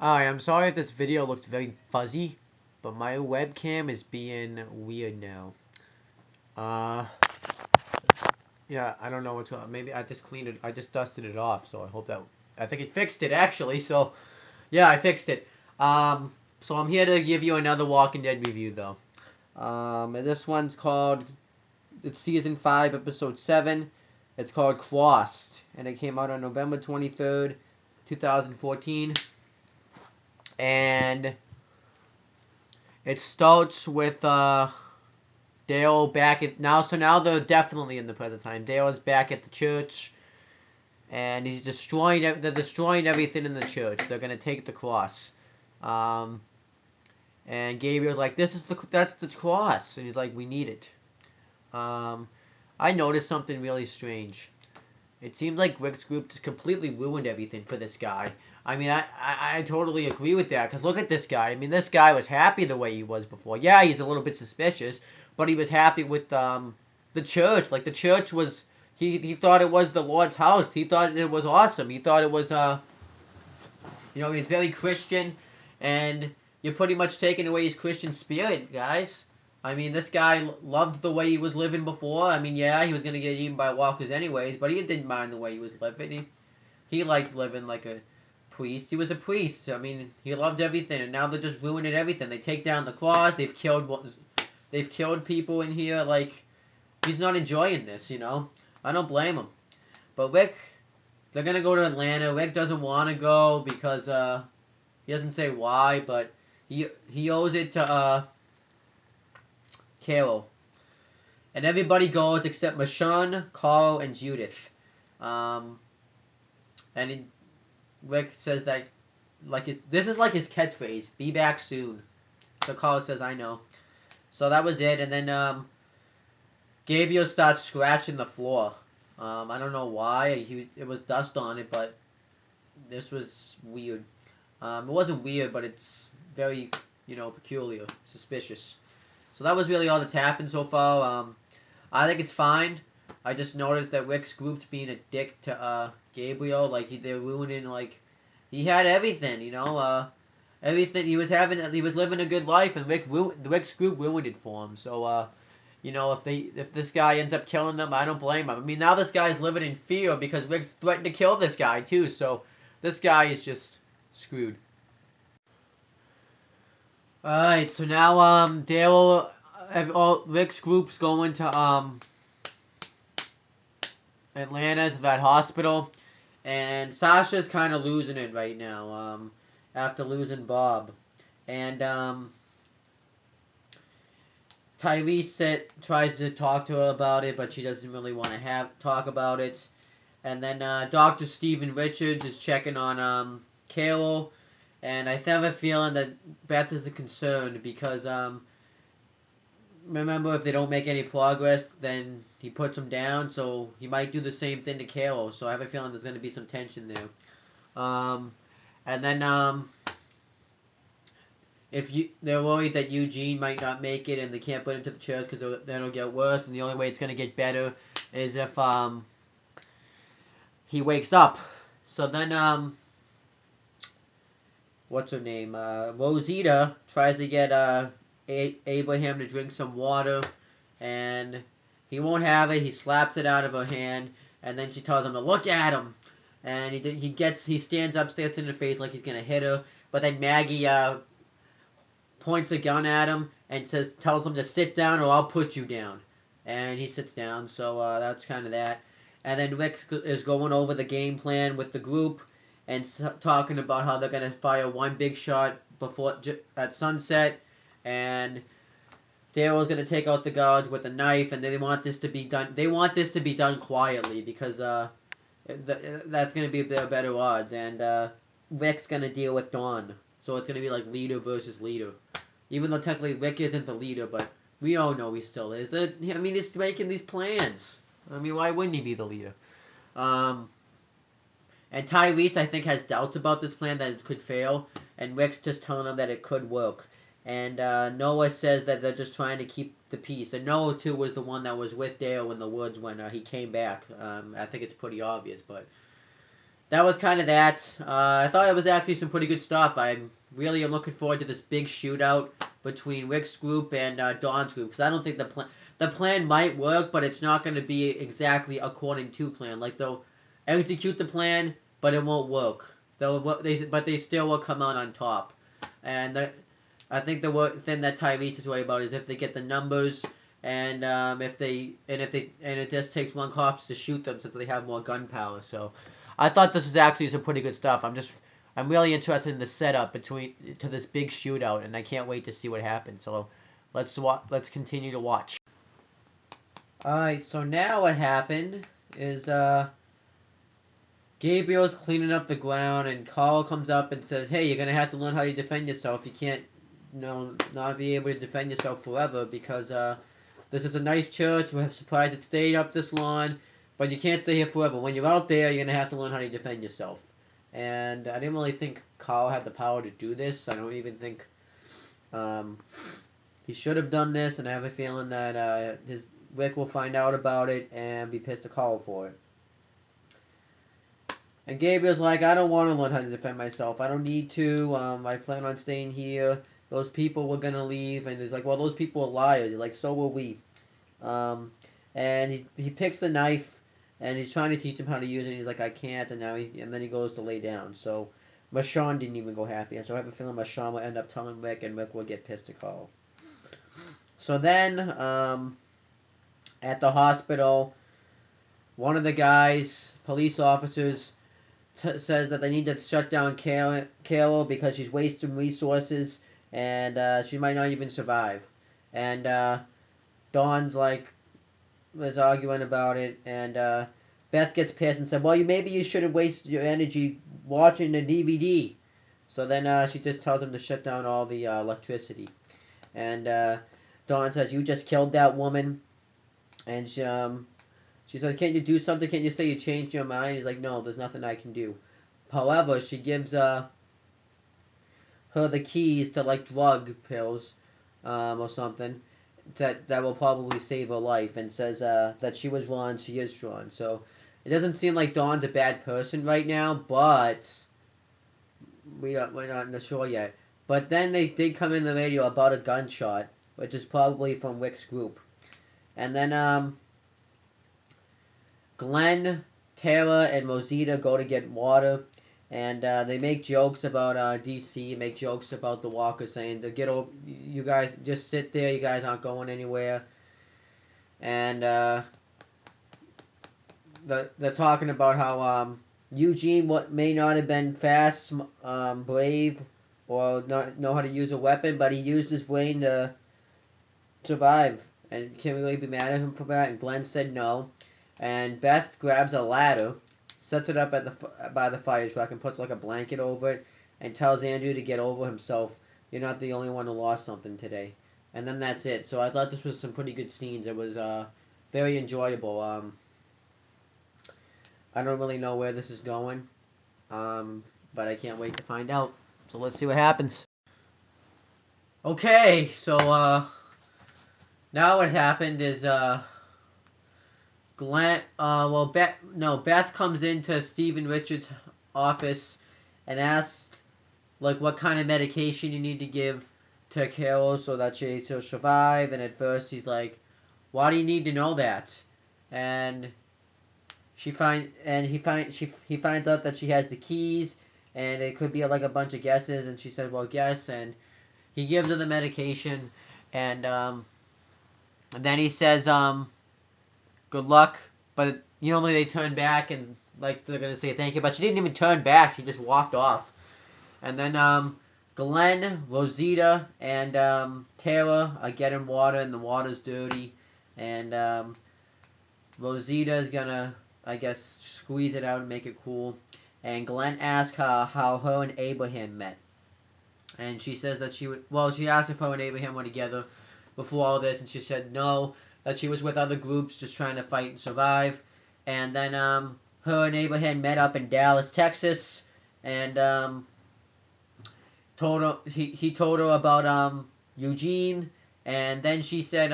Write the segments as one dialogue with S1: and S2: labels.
S1: Alright, I'm sorry if this video looks very fuzzy, but my webcam is being weird now. Uh, yeah, I don't know what's wrong. Maybe I just cleaned it. I just dusted it off, so I hope that. I think it fixed it actually. So, yeah, I fixed it. So I'm here to give you another Walking Dead review though. And this one's called. It's season 5, episode 7. It's called Crossed, and it came out on November 23rd, 2014. And it starts with Dale back at now. So now they're definitely in the present time. Dale is back at the church, and he's destroying. They're destroying everything in the church. They're gonna take the cross. Um, and Gabriel's like, that's the cross," and he's like, "We need it." Um, I noticed something really strange. It seems like Rick's group just completely ruined everything for this guy. I mean, I totally agree with that, because look at this guy. I mean, this guy was happy the way he was before. Yeah, he's a little bit suspicious, but he was happy with the church. Like, the church was, he thought it was the Lord's house. He thought it was awesome. He thought it was, he's very Christian, and you're pretty much taking away his Christian spirit, guys. I mean, this guy loved the way he was living before. I mean, yeah, he was going to get eaten by walkers anyways, but he didn't mind the way he was living. He liked living like a priest. He was a priest. I mean, he loved everything, and now they're just ruining everything. They take down the cross. They've killed people in here. Like, he's not enjoying this, you know? I don't blame him. But Rick, they're going to go to Atlanta. Rick doesn't want to go because, he doesn't say why, but he owes it to, Carol. And everybody goes except Michonne, Carl, and Judith. Um, and Rick says that, this is like his catchphrase, "Be back soon." So Carl says, "I know." So that was it. And then Gabriel starts scratching the floor. I don't know why. It was dust on it, but this was weird. It wasn't weird, but it's very, peculiar, suspicious. So that was really all that's happened so far. I think it's fine. I just noticed that Rick's group's being a dick to Gabriel. Like, they're ruining, like, he had everything, everything. He was living a good life, and Rick's group ruined it for him. So, if this guy ends up killing them, I don't blame him. I mean, now this guy's living in fear because Rick's threatened to kill this guy too. So this guy is just screwed. Alright, so now Dale, all Rick's group's going to Atlanta to that hospital, and Sasha's kind of losing it right now after losing Bob, and Tyrese tries to talk to her about it, but she doesn't really want to talk about it, and then Dr. Steven Richards is checking on Carol. And I have a feeling that Beth is concerned because, remember, if they don't make any progress, then he puts them down. So he might do the same thing to Carol. So I have a feeling there's going to be some tension there. And then they're worried that Eugene might not make it and they can't put him to the church because then it'll get worse. And the only way it's going to get better is if he wakes up. So then what's her name? Rosita tries to get Abraham to drink some water, and he won't have it. He slaps it out of her hand, and then she tells him to look at him. And he stands up, stares in her face like he's gonna hit her. But then Maggie points a gun at him and tells him to sit down or I'll put you down. And he sits down. So that's kind of that. And then Rick is going over the game plan with the group and talking about how they're going to fire one big shot at sunset, and Daryl's going to take out the guards with a knife, and they want this to be done. They want this to be done quietly because that's going to be their better odds. And Rick's going to deal with Dawn, so it's going to be like leader versus leader. Even though technically Rick isn't the leader, but we all know he still is. He's making these plans. I mean, why wouldn't he be the leader? And Tyrese, I think, has doubts about this plan that it could fail, and Rick's just telling him that it could work. And Noah says that they're just trying to keep the peace. And Noah, too, was the one that was with Dale in the woods when he came back. I think it's pretty obvious, but that was kind of that. I thought it was actually some pretty good stuff. I really am looking forward to this big shootout between Rick's group and Dawn's group, because I don't think the plan might work, but it's not going to be exactly according to plan. Like they'll execute the plan, but it won't work. But they still will come out on top. And I think the thing that Tyrese is worried about is if they get the numbers, and if it just takes one cop to shoot them since they have more gunpowder. So I thought this was actually some pretty good stuff. I'm really interested in the setup to this big shootout, and I can't wait to see what happens. So let's continue to watch. All right, so now what happened is Gabriel's cleaning up the ground, and Carl comes up and says, "Hey, you're gonna have to learn how to defend yourself. You can't, not be able to defend yourself forever because this is a nice church. We're surprised it stayed up this long, but you can't stay here forever. When you're out there, you're gonna have to learn how to defend yourself." And I didn't really think Carl had the power to do this. I don't even think he should have done this, and I have a feeling that Rick will find out about it and be pissed at Carl for it. And Gabriel's like, "I don't want to learn how to defend myself. I don't need to. I plan on staying here. Those people were going to leave." And he's like, "Well, those people are liars." He's like, "So were we." And he picks the knife, and he's trying to teach him how to use it. And he's like, "I can't." And then he goes to lay down. So Marshawn didn't even go happy. And so I have a feeling Marshawn will end up telling Rick, and Rick will get pissed at Carl. So then, at the hospital, one of the guys, police officers, says that they need to shut down Carol because she's wasting resources and she might not even survive. And Dawn's was arguing about it, and Beth gets pissed and said, "Well, maybe you shouldn't waste your energy watching the DVD." So then she just tells him to shut down all the electricity. And Dawn says, "You just killed that woman." And she says, "Can't you do something? Can't you say you changed your mind?" He's like, "No, there's nothing I can do." However, she gives her the keys to drug pills or something that will probably save her life, and says that she was wrong, she is wrong. So it doesn't seem like Dawn's a bad person right now, but we're not sure yet. But then they did come in the radio about a gunshot, which is probably from Rick's group. And then Glenn, Tara, and Rosita go to get water, and they make jokes about DC, make jokes about the walkers, saying to get over, you guys just sit there, you guys aren't going anywhere. And they're talking about how Eugene may not have been fast, brave, or not know how to use a weapon, but he used his brain to survive. And can we really be mad at him for that? And Glenn said no. And Beth grabs a ladder, sets it up by the fire truck, and puts a blanket over it, and tells Andrew to get over himself. You're not the only one who lost something today. And then that's it. So I thought this was some pretty good scenes. It was very enjoyable. I don't really know where this is going, but I can't wait to find out. So let's see what happens. Okay, so now what happened is Beth comes into Stephen Richards' office and asks what kind of medication you need to give to Carol so that she'll survive. And at first he's like, "Why do you need to know that?" And he finds out that she has the keys, and it could be a bunch of guesses. And she said, "Well, guess." And he gives her the medication, and then he says, "Good luck." But normally they turn back and they're gonna say thank you, but she didn't even turn back. She just walked off. And then Glenn, Rosita, and Taylor are getting water, and the water's dirty. And Rosita is gonna, I guess, squeeze it out and make it cool. And Glenn asks her how her and Abraham met. And she says that she asked if her and Abraham were together before all this, and she said no, that she was with other groups just trying to fight and survive. And then her and Abraham met up in Dallas, Texas, and he told her about Eugene, and then she said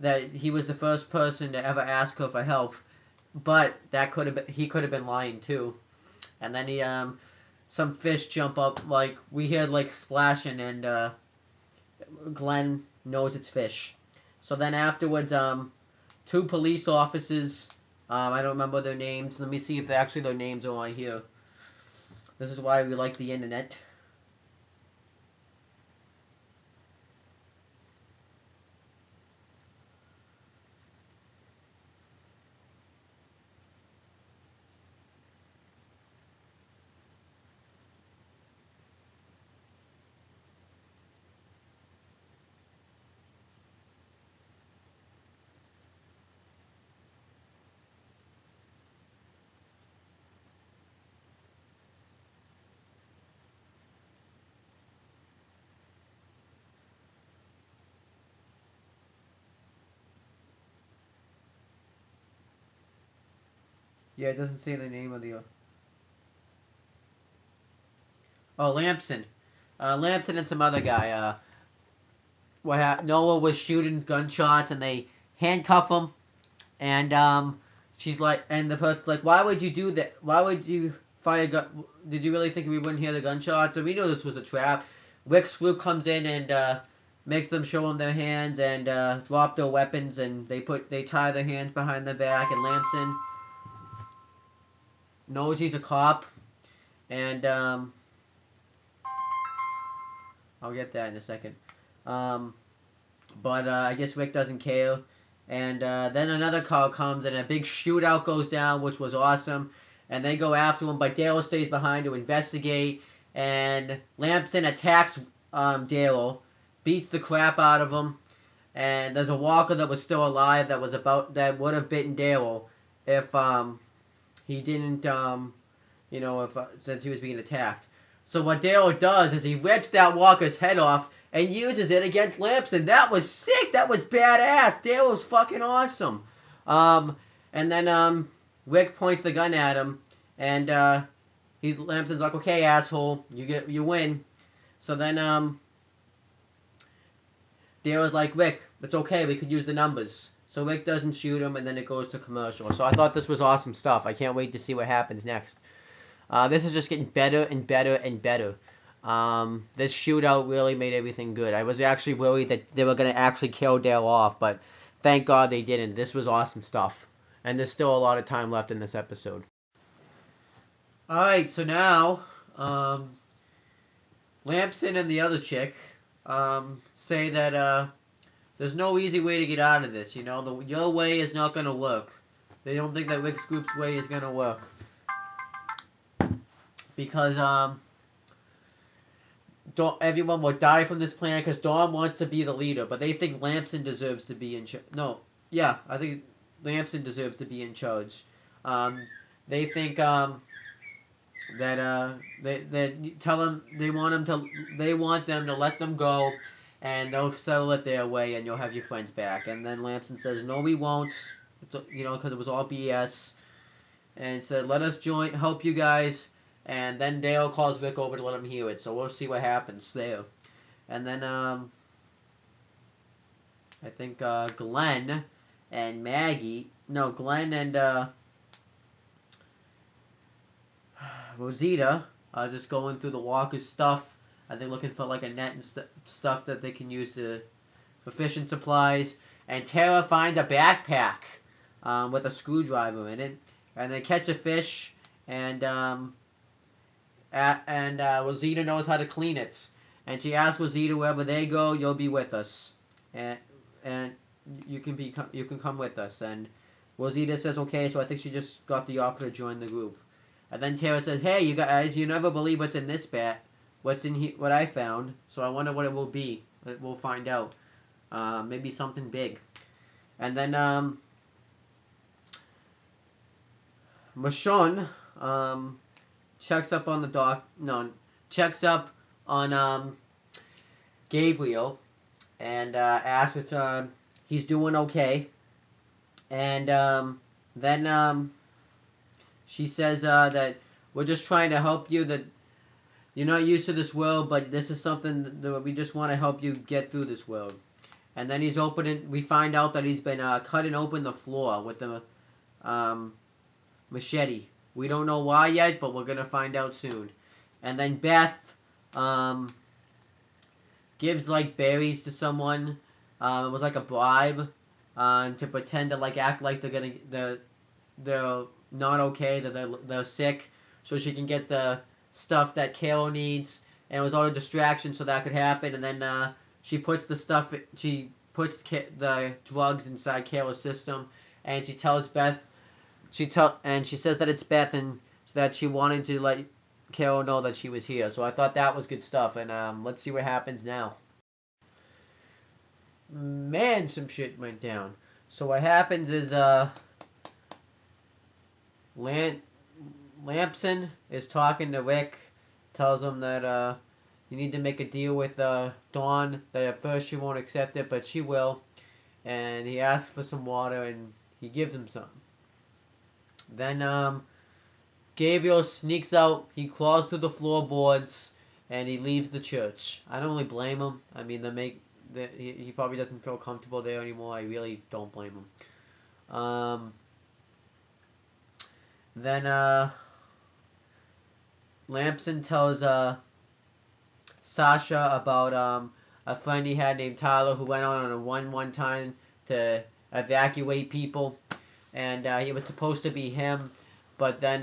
S1: that he was the first person to ever ask her for help, but he could have been lying too. And then some fish jump up, like, we hear, like, splashing, and, Glenn knows it's fish. So then afterwards, two police officers, I don't remember their names. Let me see if actually their names are on here. This is why we like the internet. Yeah, it doesn't say the name of the... Oh, Lamson. Lamson and some other guy. Noah was shooting gunshots, and they handcuff him, and she's like, and the person's like, why would you do that? Why would you fire gun? Did you really think we wouldn't hear the gunshots? And we knew this was a trap. Rick's group comes in and makes them show them their hands and drop their weapons, and they tie their hands behind their back, and Lamson knows he's a cop, and I'll get that in a second. But I guess Rick doesn't care. And then another car comes and a big shootout goes down, which was awesome. And they go after him, but Dale stays behind to investigate. And Lamson attacks Dale, beats the crap out of him. And there's a walker that was still alive that would have bitten Dale if he didn't, since he was being attacked. So what Dale does is he rips that walker's head off and uses it against Lamson. That was sick. That was badass. Dale was fucking awesome. And then Rick points the gun at him, and Lamson's like, "Okay, asshole, you win." So then Dale was like, "Rick, it's okay. We could use the numbers." So Rick doesn't shoot him, and then it goes to commercial. So I thought this was awesome stuff. I can't wait to see what happens next. This is just getting better and better and better. This shootout really made everything good. I was actually worried that they were going to actually kill Dale off, but thank God they didn't. This was awesome stuff. And there's still a lot of time left in this episode. Alright, so now, Lamson and the other chick, say that, there's no easy way to get out of this, your way is not going to work. They don't think that Rick's group's way is going to work. Because, everyone will die from this plan because Dawn wants to be the leader, but they think Lamson deserves to be in charge. No, yeah, I think Lamson deserves to be in charge. They think they tell them they want them to let them go, and they'll settle it their way, and you'll have your friends back. And then Lamson says, "No, we won't," because it was all BS, and said, "Let us help you guys." And then Dale calls Rick over to let him hear it. So we'll see what happens there. And then, I think, Glenn and Rosita are just going through the Walker's stuff. I think looking for, like, a net and stuff that they can use for fishing supplies. And Tara finds a backpack with a screwdriver in it. And they catch a fish, and Rosita knows how to clean it, and she asks Rosita, "Wherever they go, you'll be with us, and you can come with us." And Rosita says, "Okay." So I think she just got the offer to join the group. And then Tara says, "Hey, you guys, you never believe what's in this bag. What's in here? What I found. So I wonder what it will be. We'll find out. Maybe something big." And then Michonne checks up on Gabriel, and asks if he's doing okay. And then she says that we're just trying to help you, that you're not used to this world, but this is something that we just want to help you get through this world. And then we find out that he's been cutting open the floor with the machete. We don't know why yet, but we're gonna find out soon. And then Beth gives like berries to someone. It was like a bribe to pretend to like act like they're not okay, that they're sick, so she can get the stuff that Carol needs. And it was all a distraction so that could happen. And then she puts the drugs inside Carol's system, and she tells Beth. She says that it's Beth and that she wanted to let Carol know that she was here. So I thought that was good stuff. And let's see what happens now. Man, some shit went down. So what happens is Lampson is talking to Rick, tells him that you need to make a deal with Dawn. That at first she won't accept it, but she will. And he asks for some water, and he gives him some. Then Gabriel sneaks out. He crawls through the floorboards, and he leaves the church. I don't really blame him. I mean, he probably doesn't feel comfortable there anymore. I really don't blame him. Then Lampson tells Sasha about a friend he had named Tyler who went on a one time to evacuate people, and it was supposed to be him, but then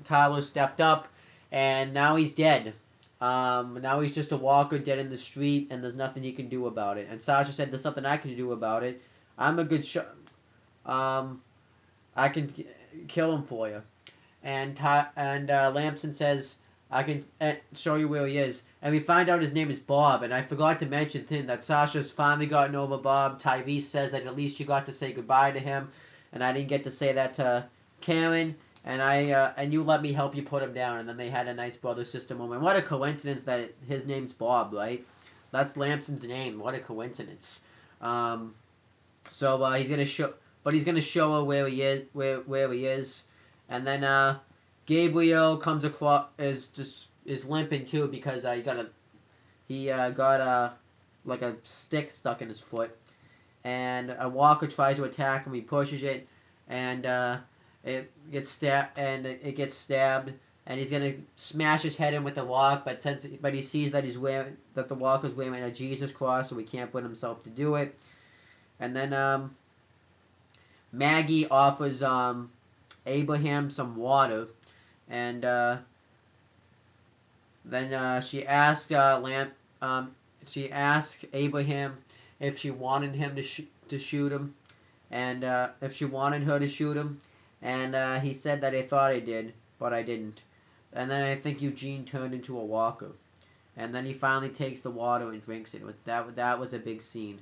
S1: Tyler stepped up, and now he's dead. Now he's just a walker dead in the street, and there's nothing he can do about it. And Sasha said, "There's something I can do about it. I'm a good shot. I can kill him for you." And Lampson says, "I can show you where he is." And we find out his name is Bob. And I forgot to mention that Sasha's finally gotten over Bob. Tyrese says that at least she got to say goodbye to him, and I didn't get to say that to Karen. And you let me help you put him down. And then they had a nice brother-sister moment. What a coincidence that his name's Bob, right? That's Lampson's name. What a coincidence. So he's gonna show her where he is, where he is, and then Gabriel comes across is limping too because he got like a stick stuck in his foot, and a walker tries to attack him. He pushes it, and it gets stabbed, and he's gonna smash his head in with the rock, but he sees that the walker's wearing a Jesus cross, so he can't put himself to do it. And then Maggie offers Abraham some water, and then she asks Abraham if she wanted him to shoot him, and if she wanted her to shoot him, and he said that I thought I did, but I didn't. And then I think Eugene turned into a walker, and then he finally takes the water and drinks it. That was a big scene.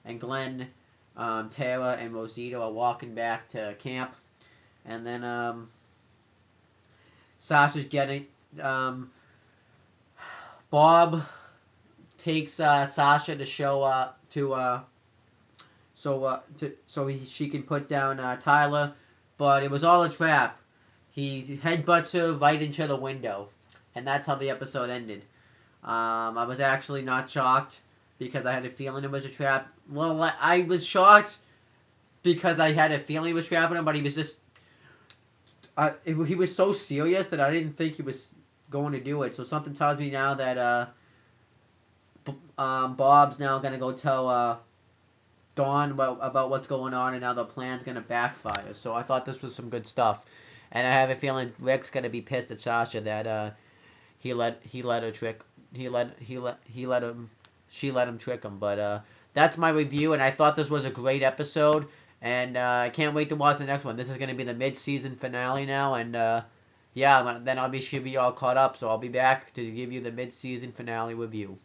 S1: And Glenn, Tara, and Rosita are walking back to camp, and then Sasha's getting Bob takes Sasha to show she can put down Tyler, but it was all a trap. He headbutts her right into the window, and that's how the episode ended. I was actually not shocked because I had a feeling it was a trap. Well, I was shocked because I had a feeling he was trapping him, but he was just he was so serious that I didn't think he was going to do it. So something tells me now that Bob's now going to go tell Dawn about what's going on, and now the plan's going to backfire. So I thought this was some good stuff. And I have a feeling Rick's going to be pissed at Sasha that she let him trick him. But that's my review, and I thought this was a great episode, and I can't wait to watch the next one. This is going to be the mid-season finale now, and yeah, then I'll be all caught up, so I'll be back to give you the mid-season finale review.